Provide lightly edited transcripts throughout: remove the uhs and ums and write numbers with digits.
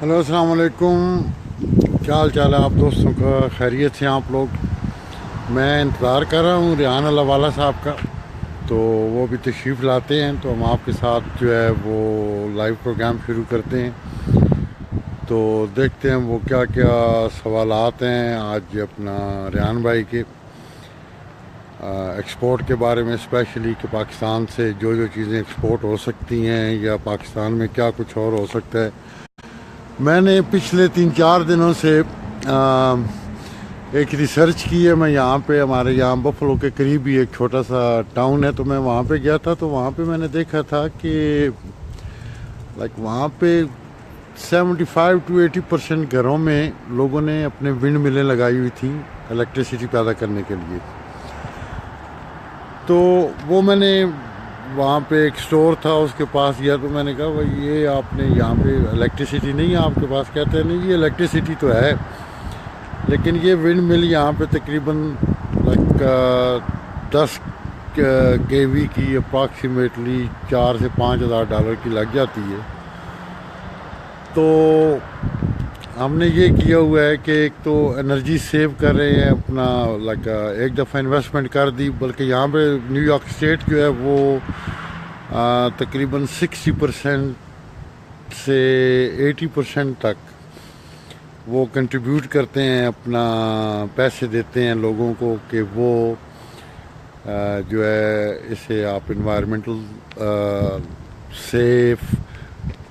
Hello السلام علیکم، کیا حال چال ہے آپ دوستوں کا؟ خیریت سے آپ لوگ؟ میں انتظار کر رہا ہوں ریحان اللہ والا صاحب کا، تو وہ بھی تشریف لاتے ہیں تو ہم آپ کے ساتھ جو ہے وہ لائیو پروگرام شروع کرتے ہیں۔ تو دیکھتے ہیں وہ کیا کیا سوالات ہیں آج اپنا ریحان بھائی کے ایکسپورٹ کے بارے میں، اسپیشلی کہ پاکستان سے جو چیزیں ایکسپورٹ ہو سکتی ہیں یا پاکستان میں کیا کچھ اور ہو سکتا ہے۔ میں نے پچھلے 3-4 دنوں سے ایک ریسرچ کی ہے۔ میں یہاں پہ ہمارے یہاں بفلو کے قریب ہی ایک چھوٹا سا ٹاؤن ہے، تو میں وہاں پہ گیا تھا، تو وہاں پہ میں نے دیکھا تھا کہ وہاں پہ 75-80% گھروں میں لوگوں نے اپنے ونڈ ملیں لگائی ہوئی تھیں الیکٹریسٹی پیدا کرنے کے لیے۔ تو وہ میں نے وہاں پہ ایک سٹور تھا اس کے پاس گیا، تو میں نے کہا بھائی یہ آپ نے یہاں پہ الیکٹریسٹی نہیں ہے آپ کے پاس؟ کہتے ہیں نہیں، یہ الیکٹریسٹی تو ہے لیکن یہ ونڈ مل یہاں پہ تقریباً 10 kV کی اپراکسیمیٹلی $4,000 سے $5,000 کی لگ جاتی ہے۔ تو ہم نے یہ کیا ہوا ہے کہ ایک تو انرجی سیو کر رہے ہیں اپنا، ایک دفعہ انویسٹمنٹ کر دی، بلکہ یہاں پہ نیو یارک اسٹیٹ جو ہے وہ تقریباً 60% سے 80% تک وہ کنٹریبیوٹ کرتے ہیں، اپنا پیسے دیتے ہیں لوگوں کو کہ وہ جو ہے اسے آپ انوائرمنٹل سیف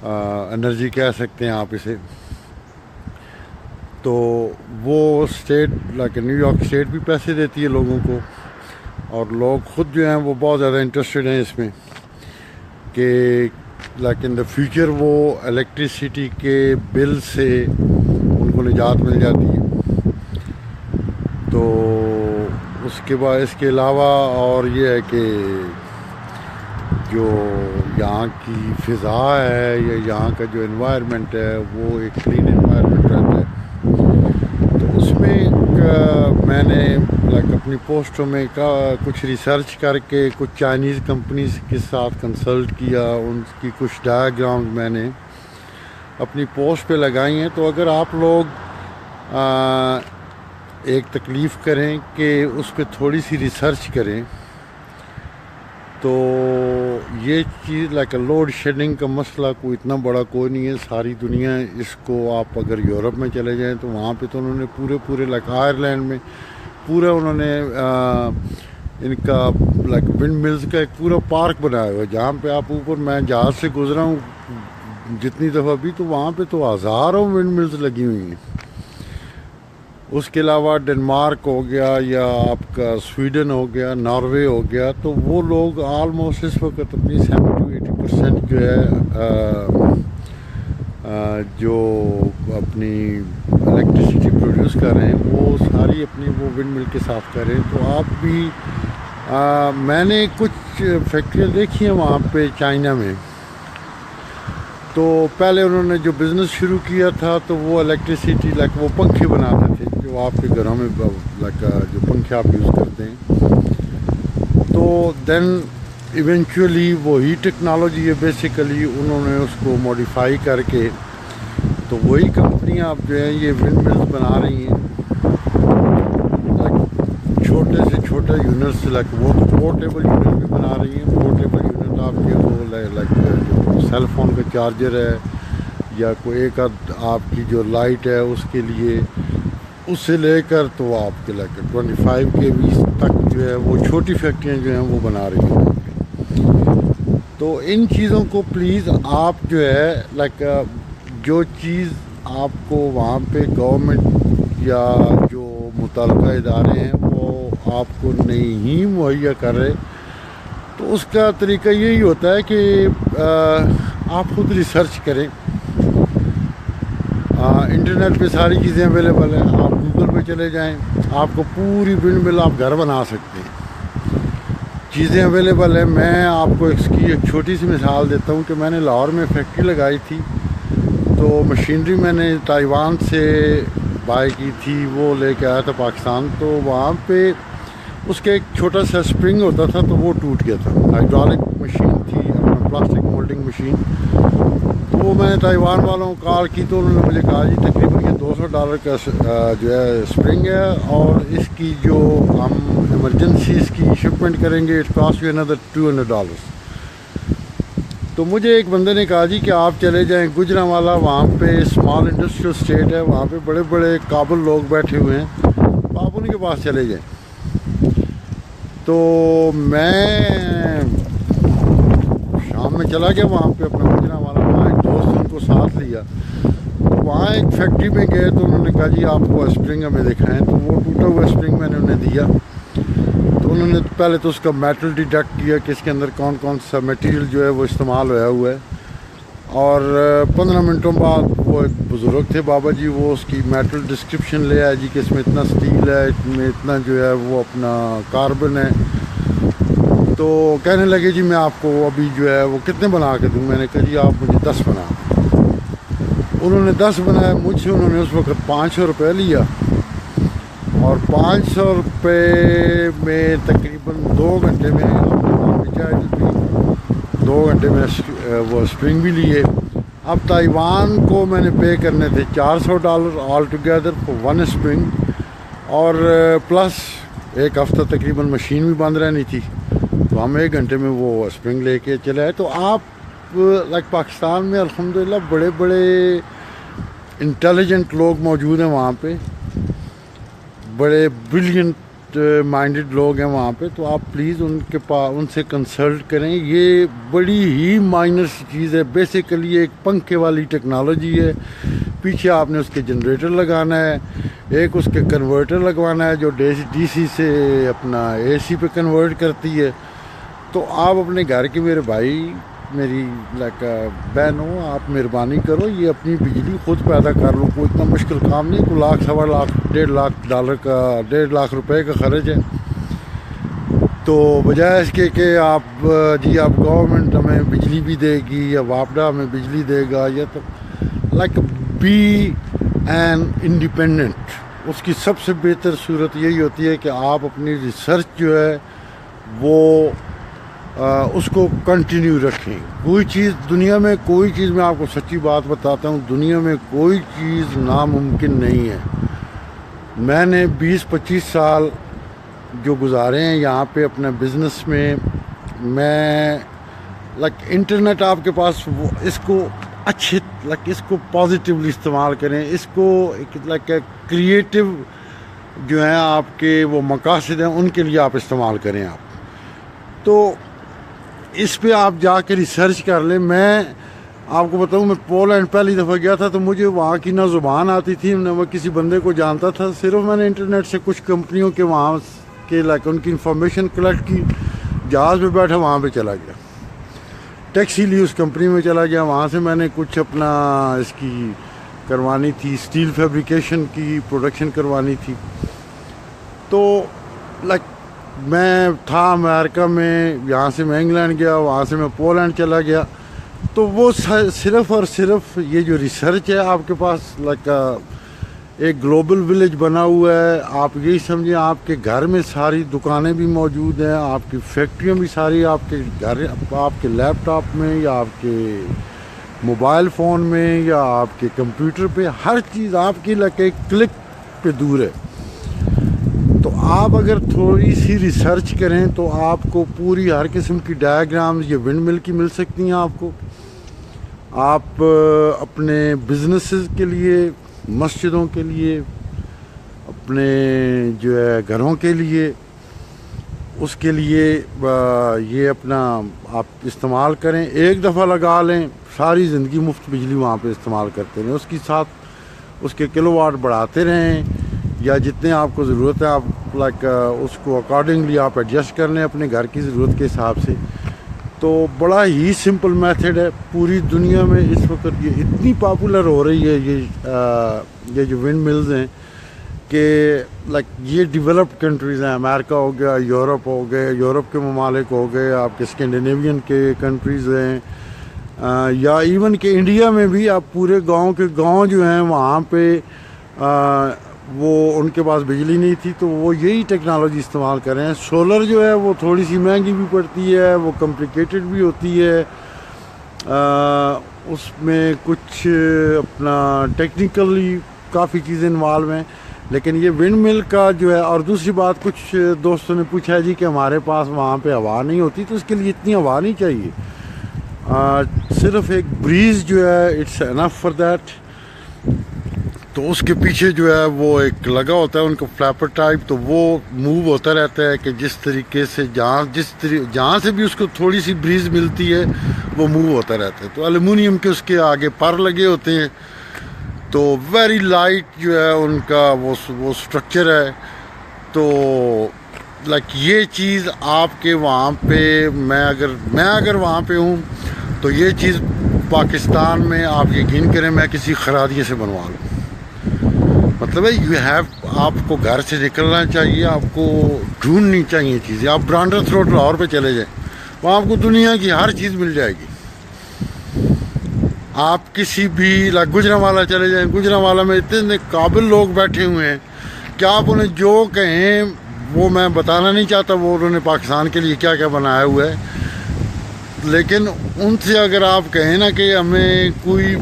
انرجی کہہ سکتے ہیں آپ اسے۔ تو وہ اسٹیٹ نیو یارک اسٹیٹ بھی پیسے دیتی ہے لوگوں کو، اور لوگ خود جو ہیں وہ بہت زیادہ انٹرسٹڈ ہیں اس میں کہ ان دا فیوچر وہ الیکٹریسٹی کے بل سے ان کو نجات مل جاتی ہے۔ تو اس کے بعد اس کے علاوہ اور یہ ہے کہ جو یہاں کی فضا ہے یا یہاں کا جو انوائرمنٹ ہے وہ ایک کلین انوائرمنٹ رہتا ہے۔ تو اس میں میں نے اپنی پوسٹوں میں کچھ ریسرچ کر کے کچھ چائنیز کمپنیز کے ساتھ کنسلٹ کیا، ان کی کچھ ڈائیگرامز میں نے اپنی پوسٹ پہ لگائی ہیں۔ تو اگر آپ لوگ ایک تکلیف کریں کہ اس پہ تھوڑی سی ریسرچ کریں، تو یہ چیز لوڈ شیڈنگ کا مسئلہ کوئی اتنا بڑا کوئی نہیں ہے، ساری دنیا اس کو، آپ اگر یورپ میں چلے جائیں تو وہاں پہ تو انہوں نے پورے آئرلینڈ میں پورا انہوں نے ان کا ونڈ ملز کا ایک پورا پارک بنایا ہوا ہے، جہاں پہ آپ اوپر، میں جہاز سے گزرا ہوں جتنی دفعہ بھی، تو وہاں پہ تو ہزاروں ونڈ ملز لگی ہوئی ہیں۔ اس کے علاوہ ڈنمارک ہو گیا یا آپ کا سویڈن ہو گیا، ناروے ہو گیا، تو وہ لوگ آلموسٹ اس وقت اپنی 70-80% جو ہے جو اپنی الیکٹریسٹی پروڈیوس کر رہے ہیں وہ ساری اپنی وہ ونڈ مل کے ساتھ کر رہے ہیں۔ تو آپ بھی میں نے کچھ فیکٹریاں دیکھی ہیں وہاں پہ چائنا میں، تو پہلے انہوں نے جو بزنس شروع کیا تھا تو وہ الیکٹریسٹی وہ پنکھے بناتے تھے جو آپ کے گھروں میں جو پنکھے آپ یوز کرتے ہیں۔ تو دین ایونچولی وہی ٹیکنالوجی ہے بیسیکلی، انہوں نے اس کو موڈیفائی کر کے تو وہی کمپنیاں اب جو ہیں یہ ونڈ ملز بنا رہی ہیں، چھوٹے سے چھوٹے یونٹ سے وہ تو پورٹیبل یونٹ بھی بنا رہی ہیں۔ پورٹیبل یونٹ آپ کے وہ جو سیل فون کا چارجر ہے یا کوئی ایک آپ کی جو لائٹ ہے اس کے لیے، اس سے لے کر تو آپ کے 25 kV تک جو ہے وہ چھوٹی فیکٹریاں جو ہیں وہ بنا رہی ہیں۔ تو ان چیزوں کو پلیز آپ جو ہے جو چیز آپ کو وہاں پہ گورنمنٹ یا جو متعلقہ ادارے ہیں وہ آپ کو نہیں مہیا کر رہے، تو اس کا طریقہ یہی ہوتا ہے کہ آپ خود ریسرچ کریں۔ انٹرنیٹ پہ ساری چیزیں اویلیبل ہیں، آپ گوگل پہ چلے جائیں، آپ کو پوری ونڈ مل آپ گھر بنا سکتے ہیں، چیزیں اویلیبل ہیں۔ میں آپ کو اس کی ایک چھوٹی سی مثال دیتا ہوں کہ میں نے لاہور میں فیکٹری لگائی تھی، تو مشینری میں نے تائیوان سے بائی کی تھی، وہ لے کے آیا تھا پاکستان، تو وہاں پہ اس کا ایک چھوٹا سا اسپرنگ ہوتا تھا تو وہ ٹوٹ گیا تھا۔ ہائیڈرولک مشین تھی، پلاسٹک مولڈنگ مشین، تو وہ میں نے تائیوان والوں کو کال کی تو انہوں نے مجھے کہا جی تقریباً یہ $200 کا جو ہے اسپرنگ ہے، اور اس کی جو ہم ایمرجنسی اس کی شپمنٹ کریں گے اٹ کاسٹ یو another $200۔ تو مجھے ایک بندے نے کہا جی کہ آپ چلے جائیں گوجرانوالا، وہاں پہ اسمال انڈسٹریل اسٹیٹ ہے، وہاں پہ بڑے بڑے قابل لوگ بیٹھے ہوئے ہیں، تو آپ ان کے پاس چلے جائیں۔ تو میں شام میں چلا گیا وہاں پہ اپنا گوجرانوالا، وہاں ایک دوست ان کو ساتھ لیا، تو وہاں ایک فیکٹری میں گئے تو انہوں نے کہا جی آپ کو اسپرنگ ہمیں دکھائیں، تو وہ ٹوٹا ہوا اسپرنگ میں نے انہیں دیا۔ تو انہوں نے پہلے تو اس کا میٹل ڈیٹیکٹ کیا کہ اس کے اندر کون کون سا میٹیریل جو ہے وہ استعمال ہوا ہے، اور 15 منٹوں بعد وہ ایک بزرگ تھے بابا جی، وہ اس کی میٹل ڈسکرپشن لے آئے جی کہ اس میں اتنا سٹیل ہے، اس میں اتنا جو ہے وہ اپنا کاربن ہے۔ تو کہنے لگے جی میں آپ کو ابھی جو ہے وہ کتنے بنا کے دوں؟ میں نے کہا جی آپ مجھے 10 بنا۔ انہوں نے 10 بنائے، مجھ سے انہوں نے اس وقت $500 لیا، اور $500 میں تقریباً 2 گھنٹے میں 2 گھنٹے میں وہ اسپرنگ بھی لیے۔ اب تائیوان کو میں نے پے کرنے تھے $400 آل ٹوگیدر فور 1 اسپرنگ، اور پلس ایک ہفتہ تقریباً مشین بھی بند رہنی تھی، تو ہم 1 گھنٹے میں وہ اسپرنگ لے کے چلے آئے۔ تو آپ لائک پاکستان میں الحمدللہ بڑے بڑے انٹیلیجنٹ لوگ موجود ہیں وہاں پہ، بڑے بریلینٹ مائنڈڈ لوگ ہیں وہاں پہ، تو آپ پلیز ان سے کنسلٹ کریں۔ یہ بڑی ہی مائنر سی چیز ہے، بیسیکلی ایک پنکھے والی ٹیکنالوجی ہے، پیچھے آپ نے اس کے جنریٹر لگانا ہے، ایک اس کے کنورٹر لگوانا ہے جو ڈی سی سے اپنا اے سی پہ کنورٹ کرتی ہے۔ تو آپ اپنے گھر کے میرے بھائی، میری لائک بہن ہو، آپ مہربانی کرو یہ اپنی بجلی خود پیدا کر لو، کوئی اتنا مشکل کام نہیں، کوئی $1 سوا لاکھ $1.5 لاکھ کا خرچ ہے۔ تو بجائے اس کے کہ آپ جی آپ گورنمنٹ ہمیں بجلی بھی دے گی یا واپڈا ہمیں بجلی دے گا، یا تو لائک بی این انڈیپینڈنٹ، اس کی سب سے بہتر صورت یہی ہوتی ہے کہ آپ اپنی ریسرچ جو ہے وہ اس کو کنٹینیو رکھیں۔ کوئی چیز دنیا میں، کوئی چیز میں آپ کو سچی بات بتاتا ہوں، دنیا میں کوئی چیز ناممکن نہیں ہے۔ میں نے 20-25 سال جو گزارے ہیں یہاں پہ اپنے بزنس میں لائک انٹرنیٹ آپ کے پاس، وہ اس کو اچھے لائک اس کو پازیٹیولی استعمال کریں، اس کو لائک کریٹیو جو ہیں آپ کے وہ مقاصد ہیں ان کے لیے آپ استعمال کریں۔ آپ تو اس پہ آپ جا کے ریسرچ کر لیں۔ میں آپ کو بتاؤں، میں پولینڈ پہلی دفعہ گیا تھا تو مجھے وہاں کی نہ زبان آتی تھی نہ میں کسی بندے کو جانتا تھا، صرف میں نے انٹرنیٹ سے کچھ کمپنیوں کے وہاں کے لائک ان کی انفارمیشن کلیکٹ کی، جہاز پہ بیٹھا وہاں پہ چلا گیا، ٹیکسی لی اس کمپنی میں چلا گیا، وہاں سے میں نے کچھ اپنا اس کی کروانی تھی، اسٹیل فیبریکیشن کی پروڈکشن کروانی تھی۔ تو لائک میں تھا امریکہ میں، یہاں سے میں انگلینڈ گیا، وہاں سے میں پولینڈ چلا گیا۔ تو وہ صرف اور صرف یہ جو ریسرچ ہے آپ کے پاس لائک ایک گلوبل ولیج بنا ہوا ہے۔ آپ یہی سمجھیں آپ کے گھر میں ساری دکانیں بھی موجود ہیں، آپ کی فیکٹریاں بھی ساری آپ کے گھر، آپ کے لیپ ٹاپ میں یا آپ کے موبائل فون میں یا آپ کے کمپیوٹر پہ، ہر چیز آپ کی لائک ایک کلک پہ دور ہے۔ تو آپ اگر تھوڑی سی ریسرچ کریں تو آپ کو پوری ہر قسم کی ڈائیگرامز یہ ونڈ مل کی مل سکتی ہیں آپ کو۔ آپ اپنے بزنسز کے لیے، مسجدوں کے لیے، اپنے جو ہے گھروں کے لیے، اس کے لیے یہ اپنا آپ استعمال کریں۔ ایک دفعہ لگا لیں، ساری زندگی مفت بجلی وہاں پہ استعمال کرتے رہیں، اس کے ساتھ اس کے کلو واٹ بڑھاتے رہیں، یا جتنے آپ کو ضرورت ہے آپ لائک اس کو اکارڈنگلی آپ ایڈجسٹ کر لیں اپنے گھر کی ضرورت کے حساب سے۔ تو بڑا ہی سمپل میتھڈ ہے، پوری دنیا میں اس وقت یہ اتنی پاپولر ہو رہی ہے یہ جو ونڈ ملز ہیں کہ لائک یہ ڈیولپڈ کنٹریز ہیں، امریکہ ہو گیا، یورپ ہو گئے، یورپ کے ممالک ہو گئے، آپ کے اسکینڈینیوین کے کنٹریز ہیں، یا ایون کہ انڈیا میں بھی آپ پورے گاؤں کے گاؤں جو ہیں وہاں پہ وہ ان کے پاس بجلی نہیں تھی تو وہ یہی ٹیکنالوجی استعمال کر رہے ہیں۔ سولر جو ہے وہ تھوڑی سی مہنگی بھی پڑتی ہے، وہ کمپلیکیٹڈ بھی ہوتی ہے، اس میں کچھ اپنا ٹیکنیکلی کافی چیزیں انوالو ہیں، لیکن یہ ونڈ مل کا جو ہے. اور دوسری بات، کچھ دوستوں نے پوچھا ہے جی کہ ہمارے پاس وہاں پہ ہوا نہیں ہوتی، تو اس کے لیے اتنی ہوا نہیں چاہیے. صرف ایک بریز جو ہے اٹس انف فار دیٹ. تو اس کے پیچھے جو ہے وہ ایک لگا ہوتا ہے ان کا فلیپر ٹائپ، تو وہ موو ہوتا رہتا ہے کہ جس طریقے سے جہاں سے بھی اس کو تھوڑی سی بریز ملتی ہے وہ موو ہوتا رہتا ہے. تو الومینیم کے اس کے آگے پر لگے ہوتے ہیں، تو ویری لائٹ جو ہے ان کا وہ اسٹرکچر ہے. تو لائک یہ چیز آپ کے وہاں پہ میں اگر وہاں پہ ہوں تو یہ چیز پاکستان میں آپ یقین کریں میں کسی خرادیے سے بنوا لوں. مطلب ہے آپ کو گھر سے نکلنا چاہیے، آپ کو ڈھونڈنی چاہیے چیزیں. آپ برانڈرز روڈ لاہور پہ چلے جائیں، وہاں آپ کو دنیا کی ہر چیز مل جائے گی. آپ کسی بھی گجرانوالہ چلے جائیں، گجرانوالہ میں اتنے قابل لوگ بیٹھے ہوئے ہیں کہ آپ انہیں جو کہیں وہ میں بتانا نہیں چاہتا وہ انہوں نے پاکستان کے لیے کیا کیا بنایا ہوا ہے، لیکن ان سے اگر آپ کہیں نا کہ ہمیں کوئی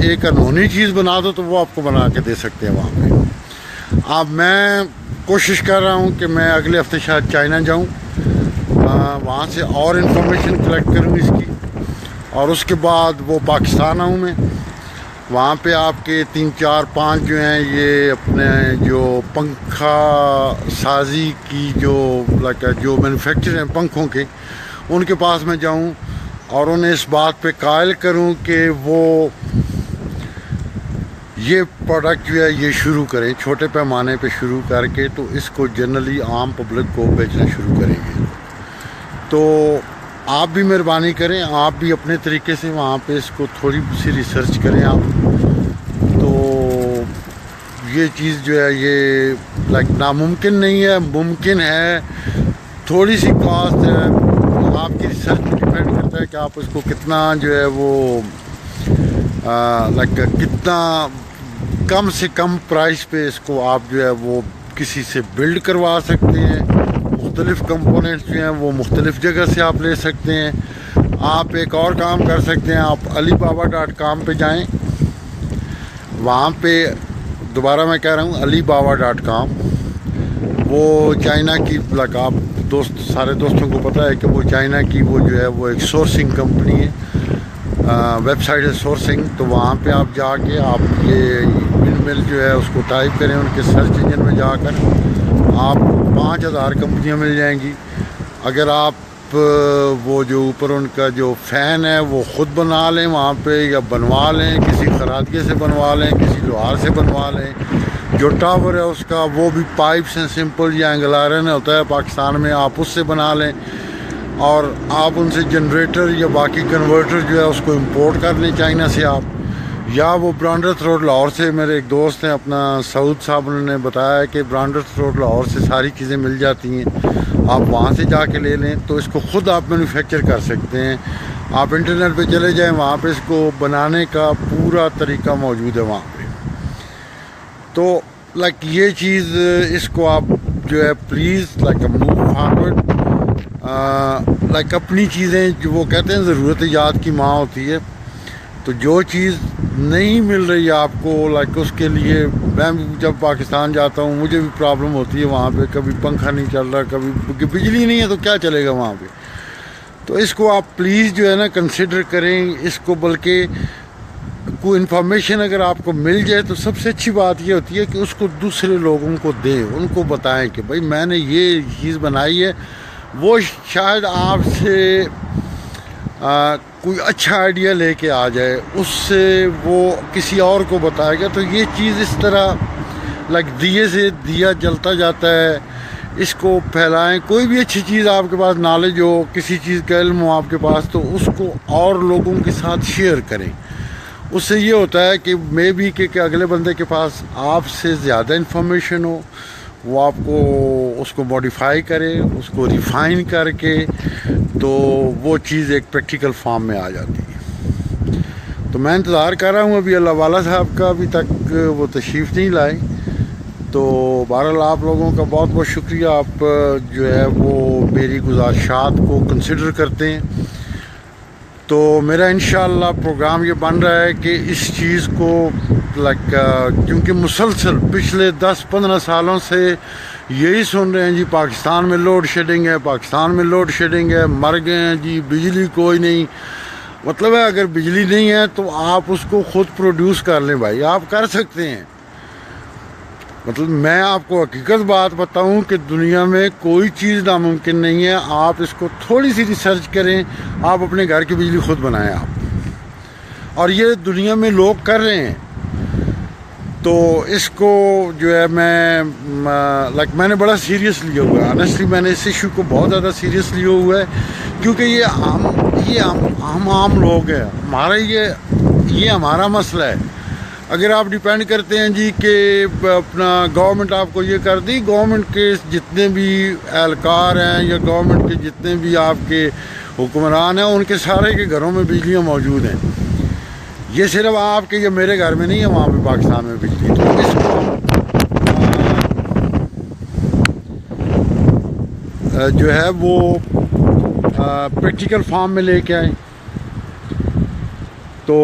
ایک انہونی چیز بنا دو تو وہ آپ کو بنا کے دے سکتے ہیں وہاں پہ. میں کوشش کر رہا ہوں کہ میں اگلے ہفتے شاید چائنا جاؤں، وہاں سے اور انفارمیشن کلیکٹ کروں اس کی، اور اس کے بعد وہ پاکستان آؤں میں. وہاں پہ آپ کے 3 4 5 جو ہیں یہ اپنے جو پنکھا سازی کی جو مینوفیکچر ہیں پنکھوں کے، ان کے پاس میں جاؤں اور انہیں اس بات پہ قائل کروں کہ وہ یہ پروڈکٹ جو ہے یہ شروع کریں چھوٹے پیمانے پہ شروع کر کے، تو اس کو جنرلی عام پبلک کو بیچنا شروع کریں گے. تو آپ بھی مہربانی کریں، آپ بھی اپنے طریقے سے وہاں پہ اس کو تھوڑی سی ریسرچ کریں آپ. تو یہ چیز جو ہے یہ ناممکن نہیں ہے، ممکن ہے. تھوڑی سی کاسٹ ہے، آپ کی ریسرچ پہ ڈیپینڈ کرتا ہے کہ آپ اس کو کتنا جو ہے وہ کتنا کم سے کم پرائس پہ اس کو آپ جو ہے وہ کسی سے بلڈ کروا سکتے ہیں. مختلف کمپوننٹس جو ہیں وہ مختلف جگہ سے آپ لے سکتے ہیں. آپ ایک اور کام کر سکتے ہیں، آپ alibaba.com پہ جائیں. وہاں پہ دوبارہ میں کہہ رہا ہوں alibaba.com، وہ چائنا کی آپ سارے دوستوں کو پتہ ہے کہ وہ چائنا کی وہ جو ہے وہ ایک سورسنگ کمپنی ہے، ویب سائٹ ہے سورسنگ. تو وہاں پہ آپ جا کے آپ یہ ون مل جو ہے اس کو ٹائپ کریں، ان کے سرچ انجن میں جا کر آپ 5000 کمپنیاں مل جائیں گی. اگر آپ وہ جو اوپر ان کا جو فین ہے وہ خود بنا لیں وہاں پہ، یا بنوا لیں کسی خرادیے سے بنوا لیں، کسی لوہار سے بنوا لیں. جو ٹاور ہے اس کا وہ بھی پائپ سے سمپل یا اینگل آئرن ہوتا ہے پاکستان میں، آپ اس سے بنا لیں. اور آپ ان سے جنریٹر یا باقی کنورٹر جو ہے اس کو امپورٹ کر لیں چائنا سے آپ، یا وہ برانڈرز روڈ لاہور سے میرے ایک دوست ہیں اپنا سعود صاحب، انہوں نے بتایا کہ برانڈرز روڈ لاہور سے ساری چیزیں مل جاتی ہیں، آپ وہاں سے جا کے لے لیں. تو اس کو خود آپ مینوفیکچر کر سکتے ہیں. آپ انٹرنیٹ پہ چلے جائیں، وہاں پہ اس کو بنانے کا پورا طریقہ موجود ہے وہاں پہ. تو یہ چیز اس کو آپ جو ہے پلیز موو فارورڈ. اپنی چیزیں جو وہ کہتے ہیں ضرورت یاد کی ماں ہوتی ہے. تو جو چیز نہیں مل رہی آپ کو اس کے لیے میں جب پاکستان جاتا ہوں مجھے بھی پرابلم ہوتی ہے وہاں پہ. کبھی پنکھا نہیں چل رہا، کبھی بجلی نہیں ہے، تو کیا چلے گا وہاں پہ. تو اس کو آپ پلیز جو ہے نا کنسیڈر کریں اس کو. بلکہ کوئی انفارمیشن اگر آپ کو مل جائے تو سب سے اچھی بات یہ ہوتی ہے کہ اس کو دوسرے لوگوں کو دیں، ان کو بتائیں کہ بھائی میں نے یہ چیز بنائی ہے. وہ شاید آپ سے کوئی اچھا آئیڈیا لے کے آ جائے، اس سے وہ کسی اور کو بتائے گا. تو یہ چیز اس طرح دیے سے دیا جلتا جاتا ہے. اس کو پھیلائیں. کوئی بھی اچھی چیز آپ کے پاس نالج ہو، کسی چیز کا علم ہو آپ کے پاس، تو اس کو اور لوگوں کے ساتھ شیئر کریں. اس سے یہ ہوتا ہے کہ مے بی کہ اگلے بندے کے پاس آپ سے زیادہ انفارمیشن ہو، وہ آپ کو اس کو موڈیفائی کرے، اس کو ریفائن کر کے، تو وہ چیز ایک پریکٹیکل فارم میں آ جاتی ہے. تو میں انتظار کر رہا ہوں ابھی اللہ والا صاحب کا، ابھی تک وہ تشریف نہیں لائے. تو بہرحال آپ لوگوں کا بہت بہت شکریہ، آپ جو ہے وہ میری گزارشات کو کنسیڈر کرتے ہیں. تو میرا انشاءاللہ پروگرام یہ بن رہا ہے کہ اس چیز کو کیونکہ مسلسل پچھلے 10-15 سالوں سے یہی سن رہے ہیں جی پاکستان میں لوڈ شیڈنگ ہے، پاکستان میں لوڈ شیڈنگ ہے، مر گئے ہیں جی، بجلی کوئی نہیں. مطلب ہے اگر بجلی نہیں ہے تو آپ اس کو خود پروڈیوس کر لیں بھائی، آپ کر سکتے ہیں. مطلب میں آپ کو حقیقت بات بتاؤں کہ دنیا میں کوئی چیز ناممکن نہیں ہے. آپ اس کو تھوڑی سی ریسرچ کریں، آپ اپنے گھر کی بجلی خود بنائیں آپ، اور یہ دنیا میں لوگ کر رہے ہیں. تو اس کو جو ہے میں نے بڑا سیریس لیا ہوا ہے. آنیسٹلی میں نے اس ایشو کو بہت زیادہ سیریس لیا ہوا ہے، کیونکہ یہ ہم عام لوگ ہیں، ہمارا یہ ہمارا مسئلہ ہے. اگر آپ ڈیپینڈ کرتے ہیں جی کہ اپنا گورنمنٹ آپ کو یہ کر دی، گورنمنٹ کے جتنے بھی اہلکار ہیں یا گورنمنٹ کے جتنے بھی آپ کے حکمران ہیں، ان کے سارے کے گھروں میں بجلیاں موجود ہیں. یہ صرف آپ کے یا میرے گھر میں نہیں ہے، وہاں پہ پاکستان میں بجلی. تو اس کو جو ہے وہ پریکٹیکل فارم میں لے کے آئیں. تو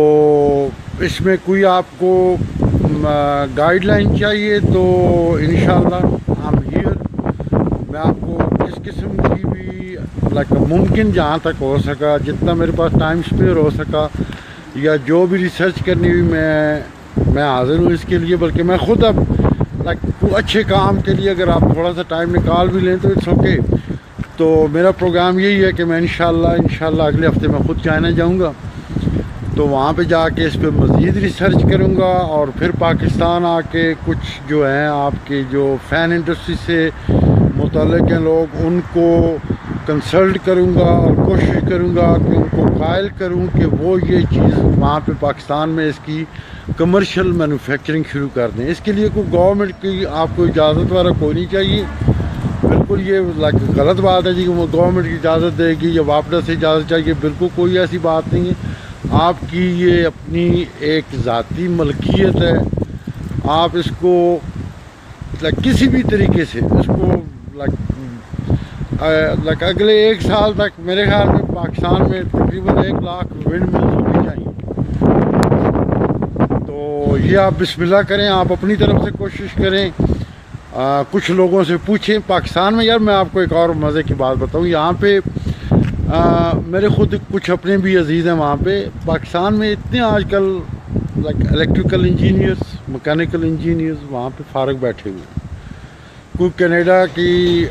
اس میں کوئی آپ کو گائیڈ لائن چاہیے تو انشاءاللہ ہم ہیئر. میں آپ کو اس قسم کی بھی ممکن جہاں تک ہو سکا، جتنا میرے پاس ٹائم اسپیئر ہو سکا یا جو بھی ریسرچ کرنی ہوئی میں حاضر ہوں اس کے لیے. بلکہ میں خود اب اچھے کام کے لیے اگر آپ تھوڑا سا ٹائم نکال بھی لیں تو اٹس اوکے. تو میرا پروگرام یہی ہے کہ میں انشاءاللہ اگلے ہفتے میں خود چائنا جاؤں گا. تو وہاں پہ جا کے اس پہ مزید ریسرچ کروں گا، اور پھر پاکستان آ کے کچھ جو ہیں آپ کے جو فین انڈسٹری سے متعلق ہیں لوگ، ان کو کنسلٹ کروں گا اور کوشش کروں گا کہ ان کو قائل کروں کہ وہ یہ چیز وہاں پہ پاکستان میں اس کی کمرشل مینوفیکچرنگ شروع کر دیں. اس کے لیے کوئی گورنمنٹ کی آپ کو اجازت والا کوئی نہیں چاہیے. بالکل یہ غلط بات ہے جی کہ وہ گورنمنٹ کی اجازت دے گی یا واپس سے اجازت چاہیے. بالکل کوئی ایسی بات نہیں ہے. آپ کی یہ اپنی ایک ذاتی ملکیت ہے. آپ اس کو کسی بھی طریقے سے اس کو اگلے 1 سال تک میرے خیال میں پاکستان میں تقریباً 1 لاکھ ونڈ ملز ہونی چاہیے. تو یہ آپ بسم اللہ کریں، آپ اپنی طرف سے کوشش کریں. کچھ لوگوں سے پوچھیں پاکستان میں. یار میں آپ کو ایک اور مزے کی بات بتاؤں، یہاں پہ میرے خود کچھ اپنے بھی عزیز ہیں وہاں پہ. پاکستان میں اتنے آج کل الیکٹریکل انجینئرس، مکینیکل انجینئرس وہاں پہ فارغ بیٹھے ہوئے ہیں. کوئی کینیڈا کی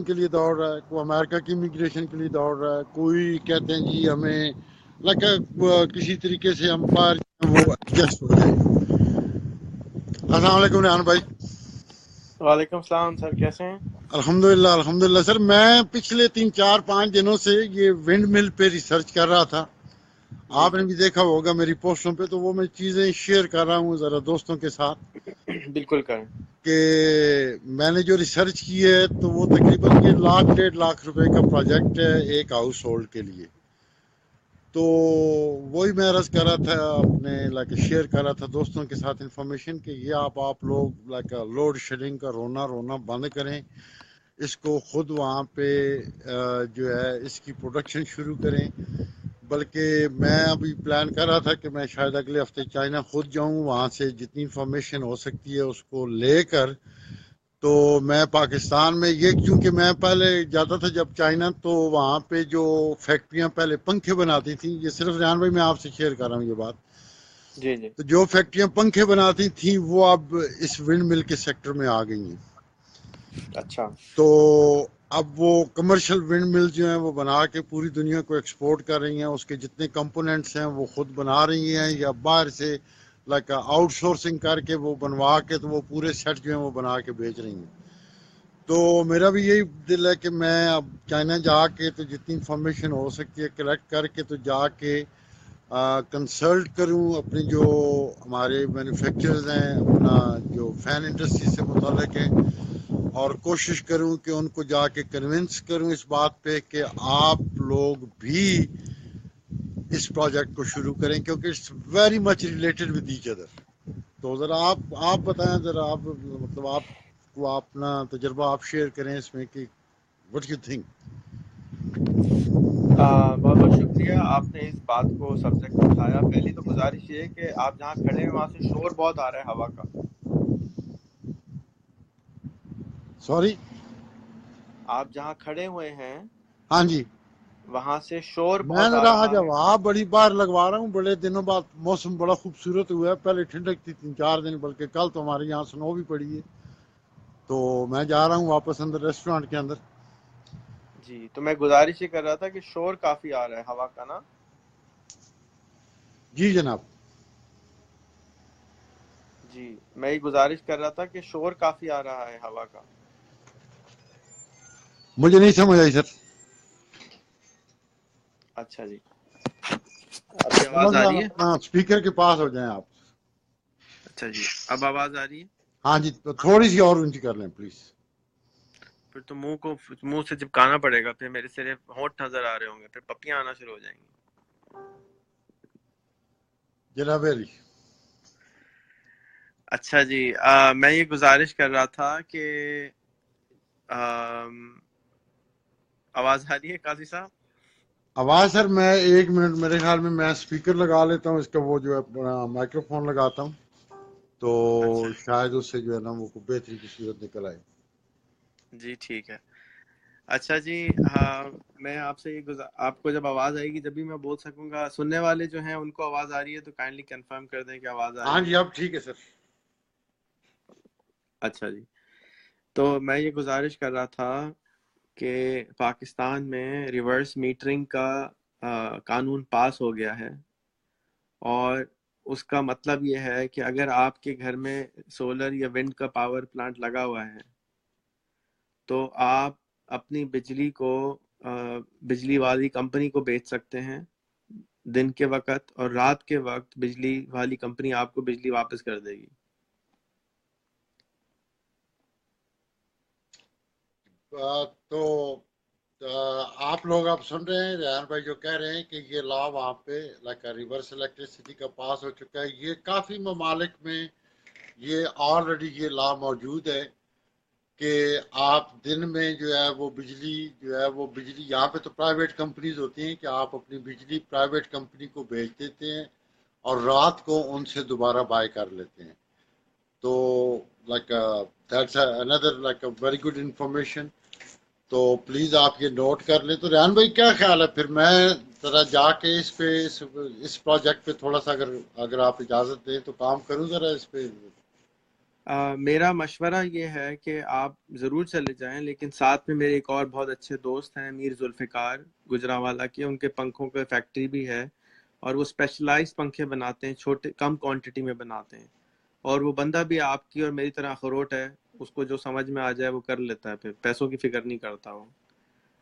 کے لیے دوڑ رہا ہے، کوئی امریکہ کی امیگریشن کے لیے دوڑ رہا ہے، کوئی کہتے ہیں جی ہمیں کسی طریقے سے ہم باہر وہ ایڈجسٹ ہو جائیں. السلام علیکم ریحان بھائی. وعلیکم السلام سر، کیسے ہیں؟ الحمدللہ سر. میں پچھلے 3-4-5 دنوں سے یہ ونڈ مل پہ ریسرچ کر رہا تھا. آپ نے بھی دیکھا ہوگا میری پوسٹوں پہ، تو وہ میں چیزیں شیئر کر رہا ہوں ذرا دوستوں کے ساتھ. بالکل کریں. کہ میں نے جو ریسرچ کی ہے تو وہ تقریباً یہ 1-1.5 لاکھ روپے کا پروجیکٹ ہے ایک ہاؤس ہولڈ کے لیے. تو وہی میں عرض کر رہا تھا اپنے شیئر کر رہا تھا دوستوں کے ساتھ انفارمیشن کہ یہ آپ لوگ لوڈ شیڈنگ کا رونا بند کریں. اس کو خود وہاں پہ جو ہے اس کی پروڈکشن شروع کریں. بلکہ میں ابھی پلان کر رہا تھا کہ میں شاید اگلے ہفتے چائنا خود جاؤں، وہاں سے جتنی انفارمیشن ہو سکتی ہے اس کو لے کر. تو میں پاکستان میں یہ کیونکہ میں پہلے جاتا تھا جب چائنا، تو وہاں پہ جو فیکٹریاں پہلے پنکھے بناتی تھیں، یہ صرف ریحان بھائی میں آپ سے شیئر کر رہا ہوں یہ بات. جی تو جو فیکٹریاں پنکھے بناتی تھیں وہ اب اس ونڈ مل کے سیکٹر میں آ گئی ہیں. اچھا. تو اب وہ کمرشل ونڈ مل جو ہیں وہ بنا کے پوری دنیا کو ایکسپورٹ کر رہی ہیں. اس کے جتنے کمپوننٹس ہیں وہ خود بنا رہی ہیں یا باہر سے آؤٹ سورسنگ کر کے وہ بنوا کے تو وہ پورے سیٹ جو ہیں وہ بنا کے بیچ رہی ہیں. تو میرا بھی یہی دل ہے کہ میں اب چائنا جا کے تو جتنی انفارمیشن ہو سکتی ہے کلیکٹ کر کے تو جا کے کنسلٹ کروں اپنے جو ہمارے مینوفیکچررز ہیں، اپنا جو فین انڈسٹری سے متعلق ہیں، اور کوشش کروں کہ ان کو جا کے کنونس کروں اس بات پہ کہ آپ لوگ بھی اس پروجیکٹ کو شروع کریں، کیونکہ it's very much related with each other. تو ذرا آپ بتائیں، ذرا آپ مطلب آپ کو اپنا تجربہ آپ شیئر کریں اس میں کہ What do you think? بہت بہت شکریہ آپ نے اس بات کو سبجیکٹ اٹھایا. پہلی تو گزارش یہ ہے کہ آپ جہاں کھڑے ہیں وہاں سے شور بہت آ رہا ہے ہوا کا. Sorry. آپ جہاں کھڑے ہوئے ہیں ہاں جی. وہاں سے شور میں بہت آ ذرا رہا ہے. جواب بڑی بار لگوا رہا ہوں. بڑے دنوں بعد موسم بڑا خوبصورت ہوا ہے. پہلے ٹھنڈک تھی 3-4 دن, بلکہ کل تو ہمارے یہاں سنو بھی پڑی ہے. تو میں جا رہا ہوں واپس اندر ریسٹورانٹ کے اندر. جی تو میں گزارش یہ کر رہا تھا کہ شور کافی آ رہا ہے ہوا کا نا. جی جناب. جی میں یہ گزارش کر رہا تھا کہ شور کافی آ رہا ہے ہوا کا. مجھے نہیں سمجھ آئی سر. اچھا جی, اب یہ آواز آ رہی ہے؟ اپنا اسپیکر کے پاس ہو جائیں آپ. اچھا جی, اب آواز آ رہی ہے؟ ہاں جی, تو تھوڑی سی اور اونچی کر لیں پلیز. پھر تو منہ سے چپکانا پڑے گا, پھر میرے صرف ہونٹ نظر آ رہے ہوں گے, پھر پپیاں آنا شروع ہو جائیں گی. جناب علی. اچھا جی, میں یہ گزارش کر رہا تھا کہ آواز آ رہی ہے قاضی صاحب؟ آواز سر میں 1 منٹ, میرے خیال میں اسپیکر لگا لیتا ہوں, اس کا وہ جو ہے مائکرو فون لگاتا ہوں, تو اچھا شاید اس سے جو ہے نا وہ بہتری کی صورت نکل آئے. جی ٹھیک ہے. اچھا جی, میں آپ سے آپ کو جب آواز آئے گی جب بھی میں بول سکوں گا. سننے والے جو ہیں ان کو آواز آ رہی ہے تو کائنڈلی کنفرم کر دیں کہ آواز آ ہاں رہی ہے. جی اب ٹھیک ہے سر. اچھا جی, تو میں یہ گزارش کر رہا تھا کہ پاکستان میں ریورس میٹرنگ کا قانون پاس ہو گیا ہے, اور اس کا مطلب یہ ہے کہ اگر آپ کے گھر میں سولر یا ونڈ کا پاور پلانٹ لگا ہوا ہے تو آپ اپنی بجلی کو بجلی والی کمپنی کو بیچ سکتے ہیں دن کے وقت, اور رات کے وقت بجلی والی کمپنی آپ کو بجلی واپس کر دے گی. تو آپ لوگ اب سن رہے ہیں ریحان بھائی جو کہہ رہے ہیں کہ یہ لا وہاں پہ لائک ریورس الیکٹریسٹی کا پاس ہو چکا ہے. یہ کافی ممالک میں یہ آلریڈی یہ لا موجود ہے کہ آپ دن میں جو ہے وہ بجلی یہاں پہ تو پرائیویٹ کمپنیز ہوتی ہیں کہ آپ اپنی بجلی پرائیویٹ کمپنی کو بیچ دیتے ہیں اور رات کو ان سے دوبارہ بائی کر لیتے ہیں. تو like that's another like a very good information. تو پلیز آپ یہ نوٹ کر لیں. تو ریحان بھائی کیا خیال ہے, پھر میں ذرا جا کے اس پروجیکٹ پہ تھوڑا سا اگر آپ اجازت دیں تو کام کروں ذرا اس پہ. میرا مشورہ یہ ہے کہ آپ ضرور چلے جائیں, لیکن ساتھ میں میرے ایک اور بہت اچھے دوست ہیں میر ذوالفقار گجرانوالہ کے, ان کے پنکھوں کا فیکٹری بھی ہے اور وہ اسپیشلائز پنکھے بناتے ہیں, چھوٹے کم کوانٹٹی میں بناتے ہیں, اور وہ بندہ بھی آپ کی اور میری طرح اخروٹ ہے, اس کو جو سمجھ میں آ جائے وہ کر لیتا ہے, پھر پیسوں کی فکر نہیں کرتا وہ,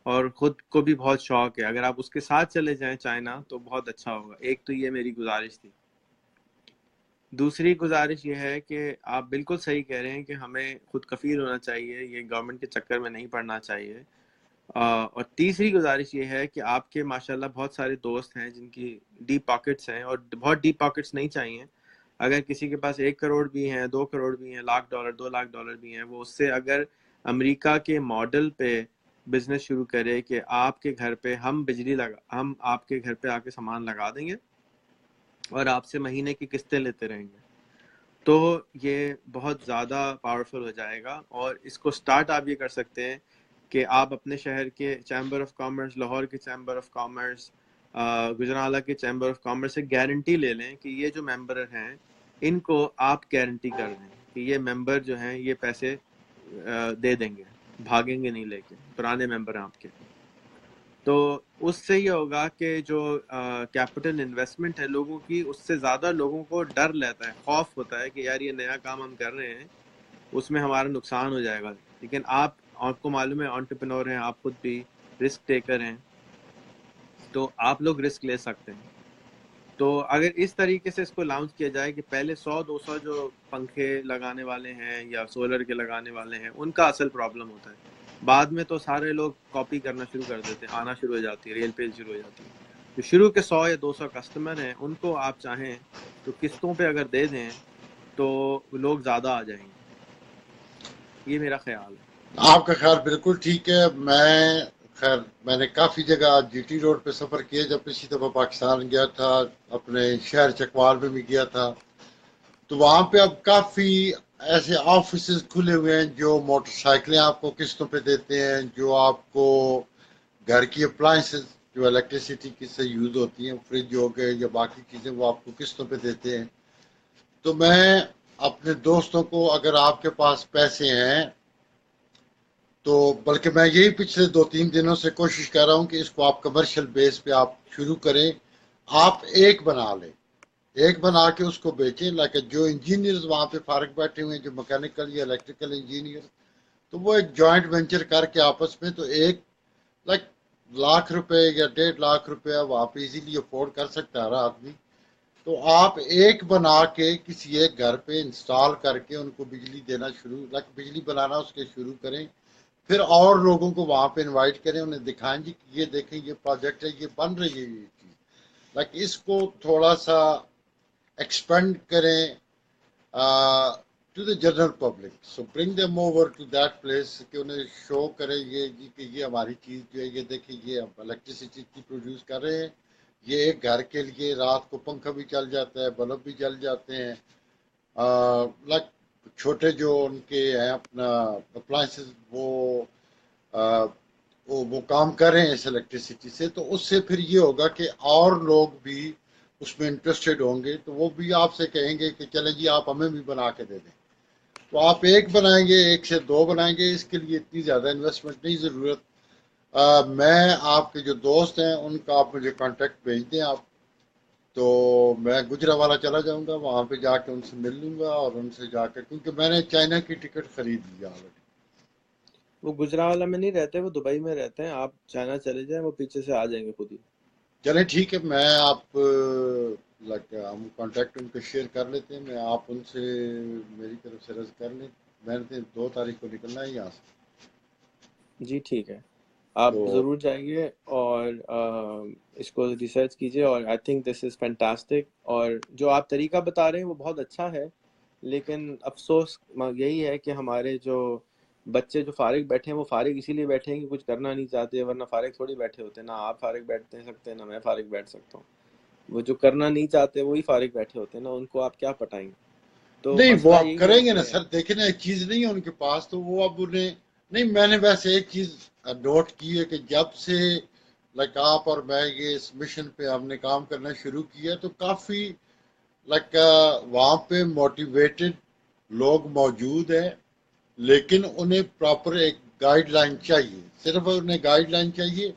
اور خود کو بھی بہت شوق ہے. اگر آپ اس کے ساتھ چلے جائیں چائنا تو بہت اچھا ہوگا. ایک تو یہ میری گزارش تھی. دوسری گزارش یہ ہے کہ آپ بالکل صحیح کہہ رہے ہیں کہ ہمیں خود کفیل ہونا چاہیے, یہ گورنمنٹ کے چکر میں نہیں پڑنا چاہیے. اور تیسری گزارش یہ ہے کہ آپ کے ماشاءاللہ بہت سارے دوست ہیں جن کی ڈیپ پاکٹس ہیں, اور بہت ڈیپ پاکٹس نہیں چاہیے. اگر کسی کے پاس 1 کروڑ بھی ہیں, 2 کروڑ بھی ہیں, $1,00,000 $2,00,000 بھی ہیں, وہ اس سے اگر امریکہ کے ماڈل پہ بزنس شروع کرے کہ آپ کے گھر پہ ہم آپ کے گھر پہ آ کے سامان لگا دیں گے اور آپ سے مہینے کی قسطیں لیتے رہیں گے, تو یہ بہت زیادہ پاورفل ہو جائے گا. اور اس کو سٹارٹ آپ یہ کر سکتے ہیں کہ آپ اپنے شہر کے چیمبر آف کامرس, لاہور کے چیمبر آف کامرس, گجرانوالہ کے چیمبر آف کامرس سے گارنٹی لے لیں کہ یہ جو ممبر ہیں ان کو آپ گارنٹی کر دیں کہ یہ ممبر جو ہیں یہ پیسے دے دیں گے, بھاگیں گے نہیں لے کے, پرانے ممبر ہیں آپ کے. تو اس سے یہ ہوگا کہ جو کیپٹل انویسٹمنٹ ہے لوگوں کی, اس سے زیادہ لوگوں کو ڈر لیتا ہے, خوف ہوتا ہے کہ یار یہ نیا کام ہم کر رہے ہیں اس میں ہمارا نقصان ہو جائے گا. لیکن آپ کو معلوم ہے انٹرپرینور ہیں, آپ خود بھی رسک ٹیکر ہیں, تو آپ لوگ رسک لے سکتے ہیں. تو اگر اس طریقے سے اس کو لانچ کیا جائے کہ پہلے 100-200 جو پنکھے لگانے والے ہیں یا سولر کے لگانے والے ہیں ان کا اصل پرابلم ہوتا ہے, بعد میں تو سارے لوگ کاپی کرنا شروع کر دیتے ہیں, آنا شروع ہو جاتی ہے, ریل پیج شروع ہو جاتی ہے. جو شروع کے 100 یا 200 کسٹمر ہیں ان کو آپ چاہیں تو قسطوں پہ اگر دے دیں تو لوگ زیادہ آ جائیں گے. یہ میرا خیال ہے. آپ کا خیال بالکل ٹھیک ہے. میں نے کافی جگہ جی ٹی روڈ پہ سفر کیا. جب پچھلی دفعہ پاکستان گیا تھا اپنے شہر چکوال میں بھی گیا تھا, تو وہاں پہ اب کافی ایسے آفیسز کھلے ہوئے ہیں جو موٹر سائیکلیں آپ کو قسطوں پہ دیتے ہیں, جو آپ کو گھر کی اپلائنسز جو الیکٹریسٹی کی سے یوز ہوتی ہیں, فریج ہو گئے یا باقی چیزیں, وہ آپ کو قسطوں پہ دیتے ہیں. تو میں اپنے دوستوں کو, اگر آپ کے پاس پیسے ہیں تو, بلکہ میں یہی پچھلے 2-3 دنوں سے کوشش کر رہا ہوں کہ اس کو آپ کمرشل بیس پہ آپ شروع کریں. آپ ایک بنا لیں, ایک بنا کے اس کو بیچیں. لائک جو انجینئرز وہاں پہ فارغ بیٹھے ہوئے ہیں, جو مکینیکل یا الیکٹریکل انجینئر, تو وہ ایک جوائنٹ وینچر کر کے آپس میں, تو ایک لائک ₹1,00,000 یا ₹1.5 lakh وہاں پہ ایزیلی افورڈ کر سکتا ہے ہر آدمی. تو آپ ایک بنا کے کسی ایک گھر پہ انسٹال کر کے ان کو بجلی دینا شروع, لائک بجلی بنانا اس کے شروع کریں. پھر اور لوگوں کو وہاں پہ انوائٹ کریں, انہیں دکھائیں جی کہ یہ دیکھیں یہ پروجیکٹ ہے, یہ بن رہی ہے یہ چیز. لائک اس کو تھوڑا سا ایکسپینڈ کریں to the general public. So bring them over to that place, کہ انہیں شو کریں یہ جی کہ یہ ہماری چیز جو ہے, یہ دیکھیں یہ ہم الیکٹریسٹی کی پروڈیوس کر رہے ہیں. یہ ایک گھر کے لیے رات کو پنکھا بھی چل جاتا ہے, بلب بھی جل جاتے ہیں. لائک چھوٹے جو ان کے ہیں اپنا اپلائنسز, وہ کام کر رہے ہیں اس الیکٹریسٹی سے. تو اس سے پھر یہ ہوگا کہ اور لوگ بھی اس میں انٹرسٹڈ ہوں گے, تو وہ بھی آپ سے کہیں گے کہ چلیں جی آپ ہمیں بھی بنا کے دے دیں. تو آپ ایک بنائیں گے, ایک سے 2 بنائیں گے, اس کے لیے اتنی زیادہ انویسٹمنٹ نہیں ضرورت. میں آپ کے جو دوست ہیں ان کا آپ مجھے کانٹیکٹ بھیج دیں آپ, تو میں گجرانوالہ چلا جاؤں گا, وہاں پہ جا کے ان سے مل لوں گا, اور ان سے جا کے, کیونکہ میں نے چائنا کی ٹکٹ خرید لی آلریڈی. وہ گجرانوالہ میں نہیں رہتے, وہ دبئی میں رہتے ہیں. آپ چائنا چلے جائیں, وہ پیچھے سے آ جائیں گے خود ہی. چلیں ٹھیک ہے, میں آپ ہم کانٹیکٹ ان کو شیئر کر لیتے ہیں. میں آپ ان سے میری طرف سے رض کر لیں. میں نے 2 تاریخ کو نکلنا ہے یہاں سے. جی ٹھیک ہے, آپ تو ضرور جائیے اور اس کو ریسرچ کیجیے. اور I think this is fantastic, اور جو آپ طریقہ بتا رہے ہیں وہ بہت اچھا ہے. لیکن افسوس یہی ہے کہ ہمارے جو بچے جو فارغ بیٹھے ہیں, وہ فارغ اسی لیے بیٹھے ہیں کہ کچھ کرنا نہیں چاہتے, ورنہ فارغ تھوڑی بیٹھے ہوتے ہیں. نہ آپ فارغ بیٹھتے سکتے ہیں, نہ میں فارغ بیٹھ سکتا ہوں. وہ جو کرنا نہیں چاہتے وہی فارغ بیٹھے ہوتے ہیں نا, ان کو آپ کیا پٹائیں گے؟ تو نہیں, وہ مسئلہ آپ یہی ہے کریں گے نا کہ سر. دیکھیں نا, ایک چیز نہیں ہے ان کے پاس, تو وہ اب انہیں نہیں. میں نے ویسے ایک چیز نوٹ کی ہے کہ جب سے لائک آپ اور میں یہ اس مشن پہ ہم نے کام کرنا شروع کیا, تو کافی لائک وہاں پہ موٹیویٹڈ لوگ موجود ہیں, لیکن انہیں پراپر ایک گائیڈ لائن چاہیے. صرف انہیں گائیڈ لائن چاہیے.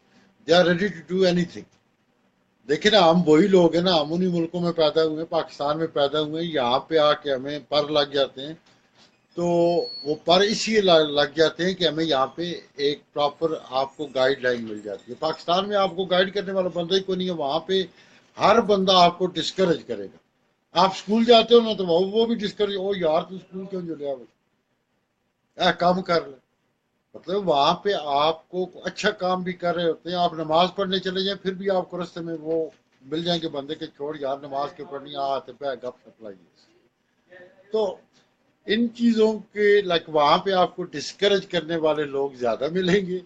They are ready to do anything. دیکھیں نا, ہم وہی لوگ ہیں نا, ہم انہیں ملکوں میں پیدا ہوئے ہیں, پاکستان میں پیدا ہوئے ہیں. یہاں پہ آ کے ہمیں پر لگ جاتے ہیں, تو وہ پر اسی لگ جاتے ہیں کہ ہمیں یہاں پہ ایک پراپر آپ کو گائیڈ لائن مل جاتی ہے. پاکستان میں آپ کو گائیڈ کرنے والا بندہ ہی کوئی نہیں ہے. وہاں پہ ہر بندہ آپ کو ڈسکریج کرے گا. آپ اسکول جاتے ہو نا, تو وہ بھی ڈسکریج, او یار تو اسکول کیوں جو لیا, کام کر لیں. مطلب وہاں پہ آپ کو اچھا کام بھی کر رہے ہوتے ہیں. آپ نماز پڑھنے چلے جائیں, پھر بھی آپ کو رستے میں وہ مل جائیں گے بندے کے, چھوڑ یار نماز کے پڑھنی, آتے پہ گپ شپ لائیے. تو ان چیزوں کے لائک وہاں پہ آپ کو ڈسکریج کرنے والے لوگ زیادہ ملیں گے.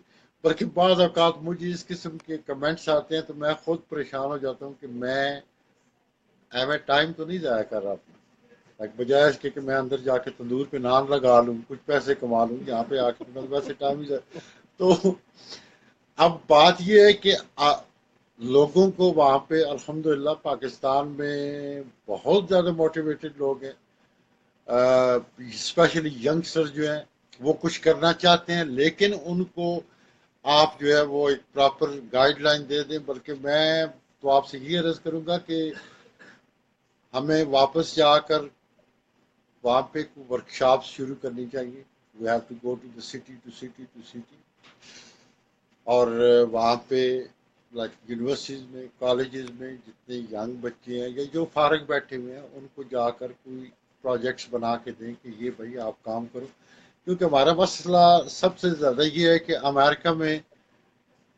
بلکہ بعض اوقات مجھے اس قسم کے کمنٹس آتے ہیں, تو میں خود پریشان ہو جاتا ہوں کہ میں ٹائم تو نہیں ضائع کر رہا اپنا. بجائے اس کے کہ میں اندر جا کے تندور پہ نان لگا لوں, کچھ پیسے کما لوں, یہاں پہ آ کے ویسے ٹائم ہی جائے. تو اب بات یہ ہے کہ لوگوں کو وہاں پہ الحمدللہ پاکستان میں بہت زیادہ موٹیویٹڈ لوگ ہیں, اسپیشلی ینگسٹر جو ہیں, وہ کچھ کرنا چاہتے ہیں, لیکن ان کو آپ جو ہے وہ ایک پراپر گائیڈ لائن دے دیں. بلکہ میں تو آپ سے یہ عرض کروں گا کہ ہمیں واپس جا کر وہاں پہ ورکشاپس شروع کرنی چاہیے. We have to go to the city to city to city, اور وہاں پہ لائک یونیورسٹیز میں, کالجز میں جتنے ینگ بچے ہیں یا جو فارغ بیٹھے ہوئے ہیں, ان کو جا کر کوئی پروجیکٹس بنا کے دیں کہ یہ بھائی آپ کام کرو. کیونکہ ہمارا مسئلہ سب سے زیادہ یہ ہے کہ امریکہ میں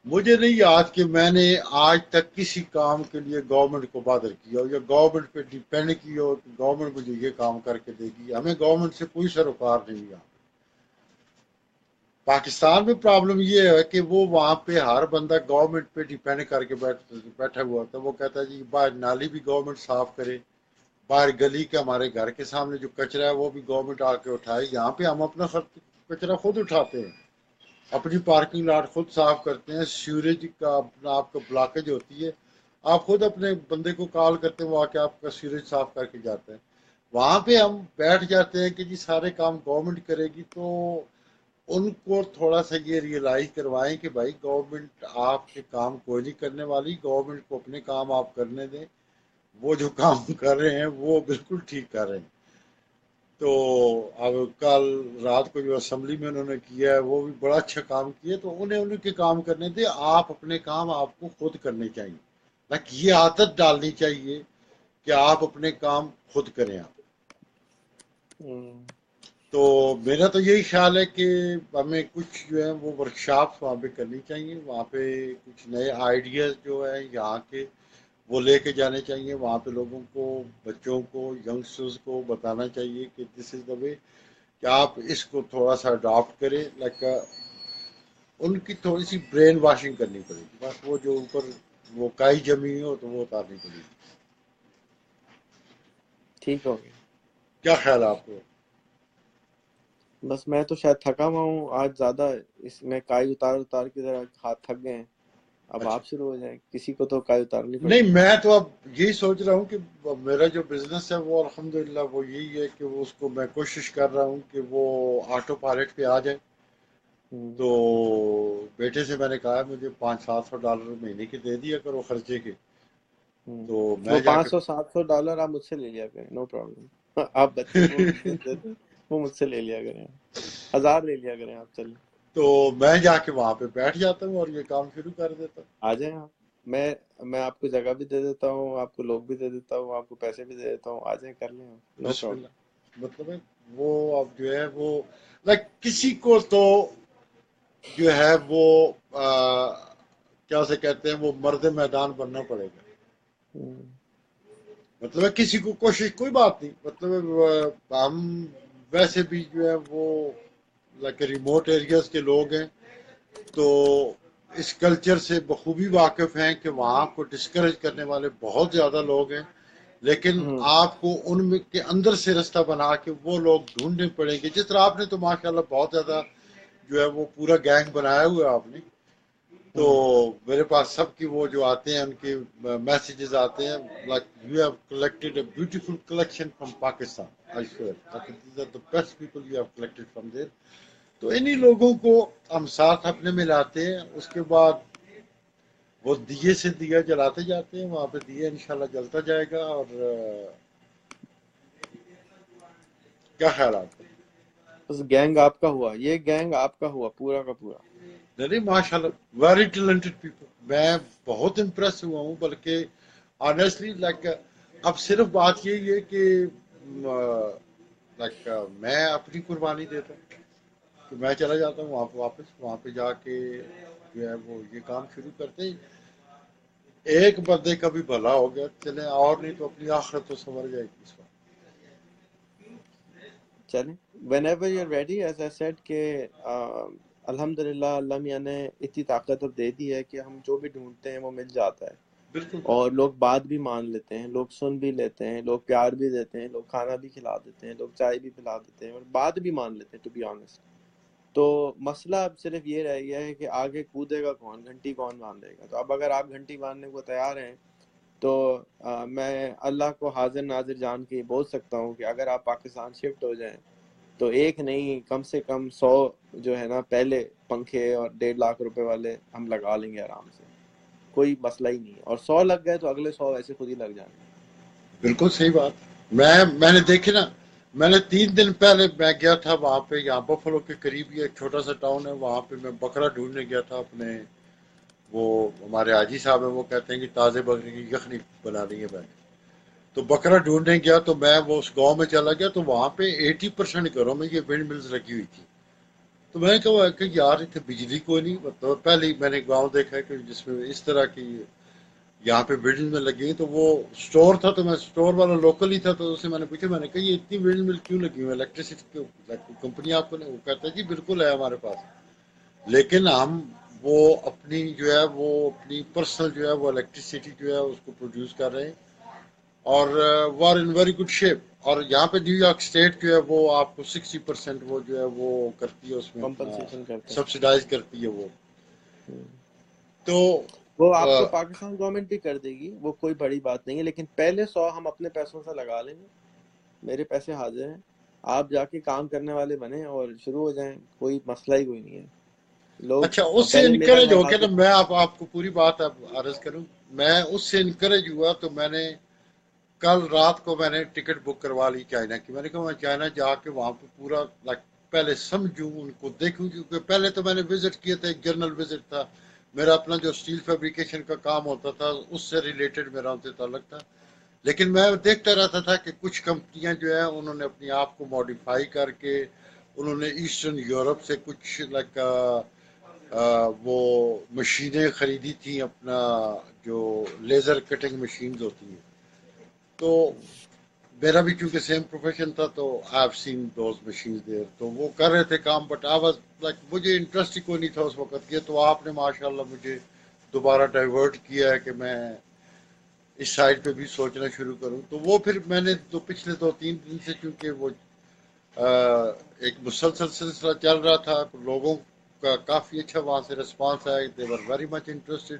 مجھے نہیں یاد کہ میں نے آج تک کسی کام کے لیے گورنمنٹ کو بادر کیا ہو یا گورنمنٹ پہ ڈپینڈ کیا ہو کہ گورنمنٹ مجھے یہ کام کر کے دے گی. ہمیں گورنمنٹ سے کوئی سروکار نہیں. پاکستان میں پرابلم یہ ہے کہ وہ وہاں پہ ہر بندہ گورنمنٹ پہ ڈیپینڈ کر کے بیٹھا ہوا ہوتا ہے. وہ کہتا ہے جی باہر نالی بھی گورنمنٹ صاف کرے, باہر گلی کے ہمارے گھر کے سامنے جو کچرا ہے وہ بھی گورنمنٹ آ کے اٹھائے. یہاں پہ ہم اپنا کچرا خود اٹھاتے ہیں, اپنی پارکنگ لاٹ خود صاف کرتے ہیں. سیوریج کا اپنا آپ کا بلاکیج ہوتی ہے, آپ خود اپنے بندے کو کال کرتے ہیں, وہ آ کے آپ کا سیوریج صاف کر کے جاتے ہیں. وہاں پہ ہم بیٹھ جاتے ہیں کہ جی سارے کام گورنمنٹ کرے گی. تو ان کو تھوڑا سا یہ ریئلائز کروائیں کہ بھائی گورنمنٹ آپ کے کام کوئی نہیں کرنے والی, گورنمنٹ کو اپنے کام آپ کرنے دیں. وہ جو کام کر رہے ہیں وہ بالکل ٹھیک کر رہے ہیں. تو اب کل رات کو جو اسمبلی میں انہوں نے کیا ہے وہ بھی بڑا اچھا کام کیا. تو انہیں کے کام کرنے دے, آپ اپنے کام آپ کو خود کرنے چاہیے. یہ عادت ڈالنی چاہیے کہ آپ اپنے کام خود کریں. آپ تو میرا تو یہی خیال ہے کہ ہمیں کچھ جو ہے وہ ورکشاپس وہاں پہ کرنی چاہیے. وہاں پہ کچھ نئے آئیڈیاز جو ہیں یہاں کے وہ لے کے جانے چاہیے. وہاں پہ لوگوں کو, بچوں کو, ینگسٹرز کو بتانا چاہیے کہ دس از دا وے, کہ آپ اس کو تھوڑا سا اڈاپٹ کریں. لائک ان کی تھوڑی سی برین واشنگ کرنی پڑے گی. بس وہ جو اوپر وہ کائی جمی ہو تو وہ اتارنی پڑے گی. ٹھیک ہو گیا. کیا خیال ہے آپ کو؟ بس میں تو شاید تھکا ہوا ہوں آج زیادہ, اس میں کائی اتار کی ذرا ہاتھ تھک گئے ہیں. اب اچھا, آپ شروع ہو جائیں, کسی کو تو کائی اتارنی پڑے نہیں گی. میں تو اب یہی سوچ رہا ہوں کہ میرا جو بزنس ہے وہ الحمدللہ وہ یہی ہے کہ وہ اس کو میں کوشش کر رہا ہوں کہ وہ آٹو پائلٹ پہ آ جائے. تو بیٹے سے میں نے کہا مجھے $500-700 مہینے کے دے دیا کرو خرچے کے. تو وہ میں جا کے $500-700 آپ مجھ سے لے لیا کریں, نو پرابلم. آپ بچے کو دیتے تھے, وہ مجھ سے لے لیا کریں. 1000 لے لیا کریں آپ. چلیے تو میں جا کے وہاں پہ بیٹھ جاتا ہوں اور یہ کام شروع کر دیتا ہوں. آ جائیں آپ. میں آپ کو جگہ بھی دے دیتا ہوں, آپ کو لوگ بھی دے دیتا ہوں, آپ کو پیسے بھی دے دیتا ہوں. آ جائیں, کر لیں, نو بسم پرابلم. اللہ. مطلب ہے وہ اب جو ہے وہ لائک کسی کو تو جو ہے وہ کیا سے کہتے ہیں وہ مرد میدان بننا پڑے گا. مطلب ہے کسی کو کوشش کوئی بات نہیں. مطلب ہم ویسے بھی جو ہے وہ لائک ریموٹ ایریاز کے لوگ ہیں, تو اس کلچر سے بخوبی واقف ہیں کہ وہاں کو ڈسکریج کرنے والے بہت زیادہ لوگ ہیں. لیکن آپ کو ان میں کے اندر سے رستہ بنا کے وہ لوگ ڈھونڈنے پڑیں گے. جس طرح آپ نے تو ماشاءاللہ بہت زیادہ جو ہے وہ پورا گینگ بنایا ہوا ہے آپ نے. تو میرے پاس سب کی وہ جو آتے ہیں ان کے میسیجز آتے ہیں like you have collected a beautiful collection from Pakistan. I swear these are the best people you have collected from there. تو انہی لوگوں کو ہم ساتھ اپنے میں لاتے ہیں. اس کے بعد وہ دیے سے دیا جلاتے جاتے ہیں. وہاں پہ دیا انشاءاللہ جلتا جائے گا. اور کیا خیال آپ کا؟ بس گینگ آپ کا ہوا, یہ گینگ آپ کا ہوا پورا کا پورا. نہیں ماشاء اللہ ویری ٹیلنٹڈ پیپل. میں بہت امپریس ہوا ہوں. بلکہ آنیسٹلی لائک اب صرف بات یہی ہے کہ لائک میں اپنی قربانی دیتا ہوں کہ میں چلا جاتا ہوں وہاں پہ واپس. وہاں پہ جا کے جو ہے وہ یہ کام شروع کرتے ہیں. ایک بندے کا بھی بھلا ہو گیا چلیں, اور نہیں تو اپنی آخرت تو سنور جائے گی اس وقت. چلیں, whenever you're ready, as I said کہ الحمدللہ اللہ میاں نے اتنی طاقت اب دے دی ہے کہ ہم جو بھی ڈھونڈتے ہیں وہ مل جاتا ہے. بالکل. اور لوگ بات بھی مان لیتے ہیں, لوگ سن بھی لیتے ہیں, لوگ پیار بھی دیتے ہیں, لوگ کھانا بھی کھلا دیتے ہیں, لوگ چائے بھی پلا دیتے ہیں, اور بات بھی مان لیتے ہیں, ٹو بی آنیسٹ. تو مسئلہ اب صرف یہ رہ گیا ہے کہ آگے کودے گا کون, گھنٹی کون باندھے گا. تو اب اگر آپ گھنٹی باندھنے کو تیار ہیں تو میں اللہ کو حاضر ناظر جان کے بول سکتا ہوں کہ اگر آپ پاکستان شفٹ ہو جائیں تو ایک نہیں کم سے کم 100 جو ہے نا پہلے پنکھے اور 1.5 لاکھ روپے والے ہم لگا لیں گے آرام سے, کوئی مسئلہ ہی نہیں. اور 100 لگ گئے تو اگلے 100 ایسے خود ہی لگ جائیں گے. بالکل صحیح بات. میں نے دیکھے نا, میں نے 3 دن پہلے میں گیا تھا وہاں پہ, یہاں بفلو کے قریب ہی ایک چھوٹا سا ٹاؤن ہے. وہاں پہ میں بکرا ڈھونڈنے گیا تھا اپنے, وہ ہمارے حاجی صاحب ہیں وہ کہتے ہیں کہ تازے بکرے کی یخنی بنا دیں گے بیٹھ. تو بکرا ڈھونڈنے گیا تو میں وہ اس گاؤں میں چلا گیا تو وہاں پہ 80% گھروں میں یہ ونڈ ملز لگی ہوئی تھی. تو میں نے کہا کہ یار اتنے بجلی کوئی نہیں. مطلب پہلے ہی میں نے گاؤں دیکھا ہے کہ جس میں اس طرح کی یہاں پہ ونڈ مل لگی ہیں. تو وہ اسٹور تھا, تو میں اسٹور والا لوکل ہی تھا, تو اسے میں نے پوچھا, میں نے کہا یہ اتنی ونڈ مل کیوں لگی ہوئی ہے, الیکٹریسٹی کمپنی آپ کو نہیں؟ وہ کہتا ہے جی بالکل ہے ہمارے پاس. لیکن ہم وہ اپنی جو ہے وہ اپنی پرسنل جو ہے وہ الیکٹریسٹی جو ہے اس کو پروڈیوس کر رہے ہیں اور وہ are in very good shape. اور یہاں پہ نیو یارک اسٹیٹ جو ہے وہ آپ کو 60% وہ جو ہے وہ کرتی ہے اس میں اپنا کمپنسیشن کرتے سبسڈائز کرتی ہے وہ. ہیں. تو وہ آپ کو پاکستان گورنمنٹ بھی کر دے گی، وہ کوئی بڑی بات نہیں ہے، لیکن پہلے 100 ہم اپنے پیسوں سے لگا لیں گے. میرے پیسے حاضر ہیں، آپ جا کے کام کرنے والے بنیں اور شروع ہو جائیں، کوئی مسئلہ ہی کوئی نہیں ہے. لوگ اچھا اس سے پہلے میرا انکریج ہو کے نا نوازش. میں آپ کو پوری بات اب عرض کروں. میں اس سے انکریج ہوا تو میں نے کل رات کو میں نے ٹکٹ بک کروا لی چائنا کی. میں نے کہا میں چائنا جا کے وہاں پہ پورا پہلے سمجھوں ان کو دیکھوں کیونکہ پہلے تو میں نے وزٹ کیا تھا، ایک جرنل وزٹ تھا میرا، اپنا جو اسٹیل فیبریکیشن کا کام ہوتا تھا اس سے ریلیٹڈ میرا ان سے تعلق تھا. لیکن میں دیکھتا رہتا تھا کہ کچھ کمپنیاں جو ہیں انہوں نے اپنے آپ کو ماڈیفائی کر کے انہوں نے ایسٹرن یورپ سے کچھ وہ مشینیں خریدی تھیں اپنا جو لیزر کٹنگ مشینز ہوتی ہیں. تو میرا بھی چونکہ سیم پروفیشن تھا تو I have seen those machines there. تو وہ کر رہے تھے کام بٹ آئی واز لائک مجھے انٹرسٹ ہی کوئی نہیں تھا اس وقت کے. تو آپ نے ماشاء اللہ مجھے دوبارہ ڈائیورٹ کیا ہے کہ میں اس سائڈ پہ بھی سوچنا شروع کروں. تو وہ پھر میں نے پچھلے 2-3 دن سے چونکہ وہ ایک مسلسل سلسلہ چل رہا تھا، لوگوں کا کافی اچھا وہاں سے رسپانس آیا، دے ور ویری مچ انٹرسٹڈ.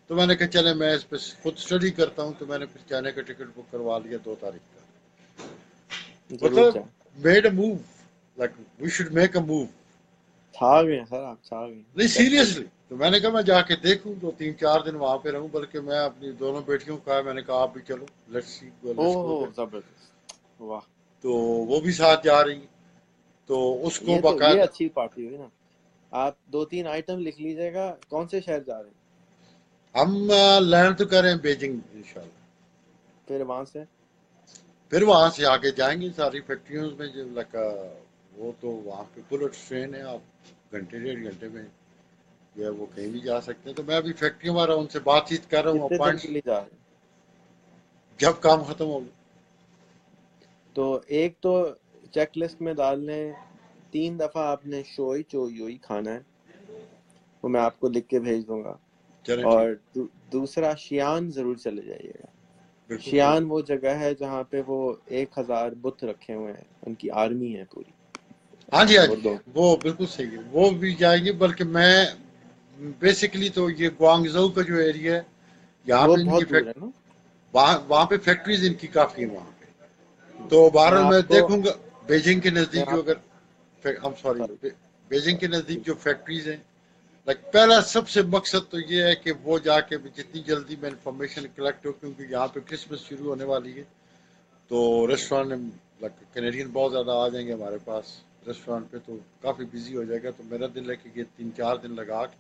تو میں نے کہا چلے میں اس پہ خود اسٹڈی کرتا ہوں. تو میں نے پھر چائنا کا ٹکٹ بک کروا لیا 2 تاریخ کا. ضرور مطلب جائیں. Made a move, like we should make a move. چھا گئے سر، آپ چھا گئے نہیں ڈیفینیٹلی. سیریسلی. تو میں نے کہا میں جا کے دیکھوں 2-3-4 دن وہاں پہ رہوں. بلکہ میں اپنی دونوں بیٹیوں کو کہا، میں نے کہا آپ بھی چلو، لیٹس سی لیٹس گو اوہ دیر. زبردست، واہ. تو وہ بھی ساتھ جا رہی. تو اس کو یہ باقاعدہ اچھی پارٹی ہوئی نا. آپ 2-3 آئٹم لکھ لیجیے گا. کون سے شہر جا رہے ہیں؟ ہم لینڈ تو کریں بیجنگ انشاءاللہ. پھر وہاں سے پھر وہاں سے آگے جائیں گے ساری فیکٹریوں میں جو وہ تو وہاں پہ بلٹ ٹرین ہے، آپ گھنٹے 1.5 گھنٹے میں جو ہے وہ کہیں بھی جا سکتے ہیں. تو میں ابھی فیکٹریوں میں رہا ہوں، ان سے بات چیت کر رہا ہوں کتنے دن اپوائنٹس کے لیے جا رہے ہیں؟ جب کام ختم ہوگا. تو ایک تو چیک لسٹ میں ڈال لیں، 3 دفعہ آپ نے شوئی چوئی کھانا ہے، وہ میں آپ کو لکھ کے بھیج دوں گا. چلیں ٹھیک، اور دوسرا شیان ضرور چلے جائیے گا. بالکل صحیح. شیان وہ جگہ ہے جہاں پہ وہ 1000 بت رکھے ہوئے ہیں، ان کی آرمی ہے پوری. ہاں جی ہاں جی، اردو وہ بالکل صحیح ہے، وہ بھی جائیں گے. بلکہ میں بیسکلی تو یہ گوانگزو کا جو ایریا ہے یہاں وہ پہ ان کی بہت دور ہے نا. وہاں پہ فیکٹریز ان کی کافی ہیں وہاں پہ. تو بہرحال میں آپ کو دیکھوں گا بیجنگ کے میں نزدیک جو آپ اگر سوری sorry، بیجنگ کے نزدیک جو فیکٹریز ہیں، پہلا سب سے مقصد تو یہ ہے کہ وہ جا کے جتنی جلدی میں انفارمیشن کلیکٹ ہو، کیونکہ یہاہ پہ کرسمس شروع ہونے والی ہے. تو ریسٹورینٹ کینیڈین بہت زیادہ آ جائیں گے ہمارے پاس ریسٹورینٹ پہ، تو کافی بزی ہو جائے گا. تو میرا دل ہے کہ یہ 3-4 دن لگا کے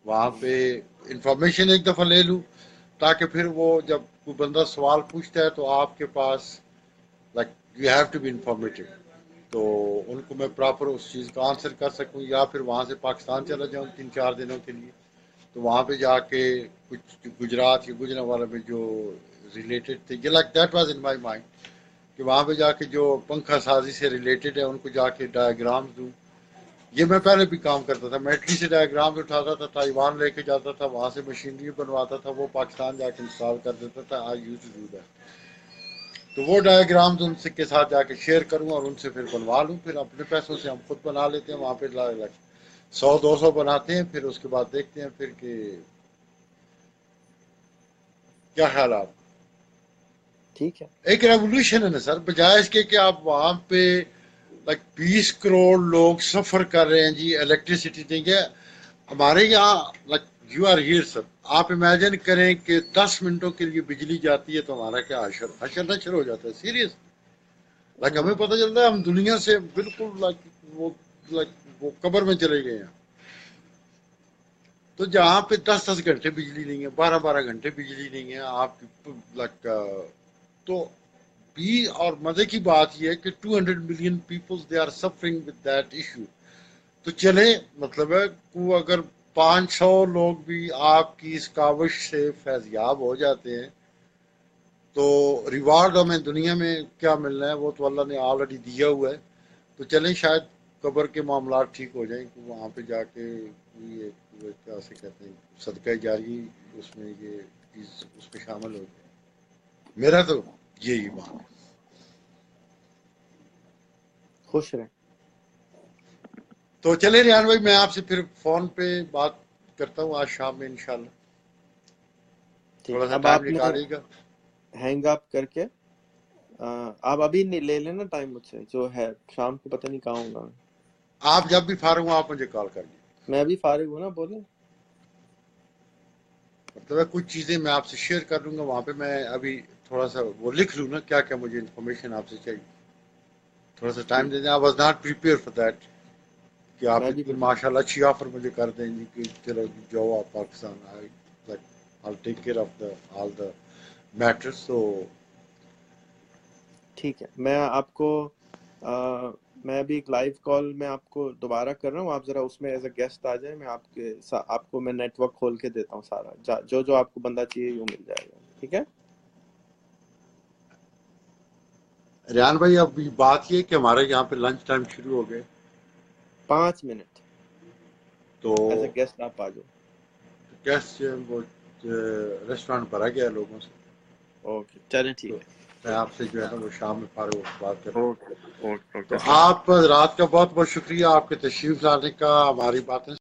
وہاں پہ انفارمیشن ایک دفعہ لے لوں، تاکہ پھر وہ جب کوئی بندہ سوال پوچھتا ہے تو آپ کے پاس like you have to be informative. تو ان کو میں پراپر اس چیز کا آنسر کر سکوں. یا پھر وہاں سے پاکستان چلا جاؤں 3-4 دنوں کے لیے. تو وہاں پہ جا کے کچھ گجرات یا گجرانوالہ میں جو ریلیٹڈ تھے، یہ like that was in my mind کہ وہاں پہ جا کے جو پنکھا سازی سے ریلیٹڈ ہے ان کو جا کے ڈائیگرامز دوں. یہ میں پہلے بھی کام کرتا تھا، میں اٹلی سے ڈائیگرامز اٹھاتا تھا، تائیوان لے کے جاتا تھا، وہاں سے مشینری بنواتا تھا، وہ پاکستان جا کے انسٹال کر دیتا تھا. آئی یوز ٹو ڈو دیٹ. تو وہ ڈائیگرامز ان سے کے ساتھ جا کے شیئر کروں اور ان سے پھر بنوا لوں. پھر اپنے پیسوں سے ہم خود بنا لیتے ہیں وہاں پہ 100-200 بناتے ہیں. پھر اس کے بعد دیکھتے ہیں پھر کہ کیا خیال آپ. ٹھیک ہے. ایک ریولیوشن ہے نا سر، بجائے اس کے کہ آپ وہاں پہ 20 کروڑ لوگ سفر کر رہے ہیں جی الیکٹریسٹی دیں گے. ہمارے یہاں یو آر ہیئر سر، آپ امیجن کریں کہ 10 منٹوں کے لیے بجلی جاتی ہے تو ہمارا کیا حشر نشر ہو جاتا ہے. سیریس ہمیں پتہ چلتا ہے ہم دنیا سے بالکل وہ قبر میں چلے گئے ہیں. تو جہاں پہ 10-10 گھنٹے بجلی نہیں ہے، 12-12 گھنٹے بجلی نہیں ہے آپ تو بھی. اور مزے کی بات یہ ہے کہ 200 million peoples they are suffering with that issue. تو چلے مطلب ہے کو اگر 500 لوگ بھی آپ کی اس کاوش سے فیضیاب ہو جاتے ہیں تو ریوارڈ ہمیں دنیا میں کیا ملنا ہے وہ تو اللہ نے آلریڈی دیا ہوا ہے. تو چلیں شاید قبر کے معاملات ٹھیک ہو جائیں کہ وہاں پہ جا کے یہ کیا سے کہتے ہیں صدقہ جاری اس میں یہ چیز اس میں شامل ہو جائے. میرا تو یہی مان ہے. خوش رہیں. تو چلے ریحان بھائی میں آپ سے پھر فون پہ بات کرتا ہوں آج شام میں انشاءاللہ. تھوڑا سا اب ٹائم آپ نے نکالیے گا. ہینگ اپ کر کے آپ ابھی نہیں لے لینا ٹائم مجھ سے جو ہے شام کو پتہ نہیں کہاں ہوں گا. آپ جب بھی فارغ ہوں آپ مجھے کال کر لیجیے. میں ابھی فارغ ہوں نا, بولیں. مطلب ہے کچھ چیزیں میں آپ سے شیئر کر لوں گا وہاں پہ. میں ابھی تھوڑا سا وہ لکھ لوں نا کیا کیا مجھے انفارمیشن آپ سے چاہیے. تھوڑا سا ٹائم ٹھیک, دے دیں. I was not prepare for that کہ آپ میں بھی اتنی ماشاء اللہ اچھی آفر مجھے کر دیں گی کہ چلو جاؤ آپ Pakistan. I'll take care of all the matters. So ٹھیک ہے. میں آپ کو میں ابھی ایک لائیو کال میں آپ کو دوبارہ کر رہا ہوں. آپ ذرا اس میں ایز اے گیسٹ آ جائیں. میں آپ کو میں نیٹ ورک کھول کے دیتا ہوں سارا. جو آپ کو بندہ چاہیے وہ مل جائے گا. ٹھیک ہے. ریحان بھائی اب بات یہ کہ ہمارے یہاں پہ لنچ ٹائم شروع ہو گئے 5 منٹ تو ایز اے گیسٹ آپ آ جاؤ. گیسٹ وہ ریسٹورینٹ بھرا گیا ہے لوگوں سے. اوکے چلیں تو ٹھیک ہے. میں آپ سے جو ہے نا وہ شام میں فارغ ہو کے بات کرتا ہوں. اوکے اوکے تو السلام علیکم. آپ رات کا بہت بہت شکریہ آپ کے تشریف لانے کا. ہماری باتیں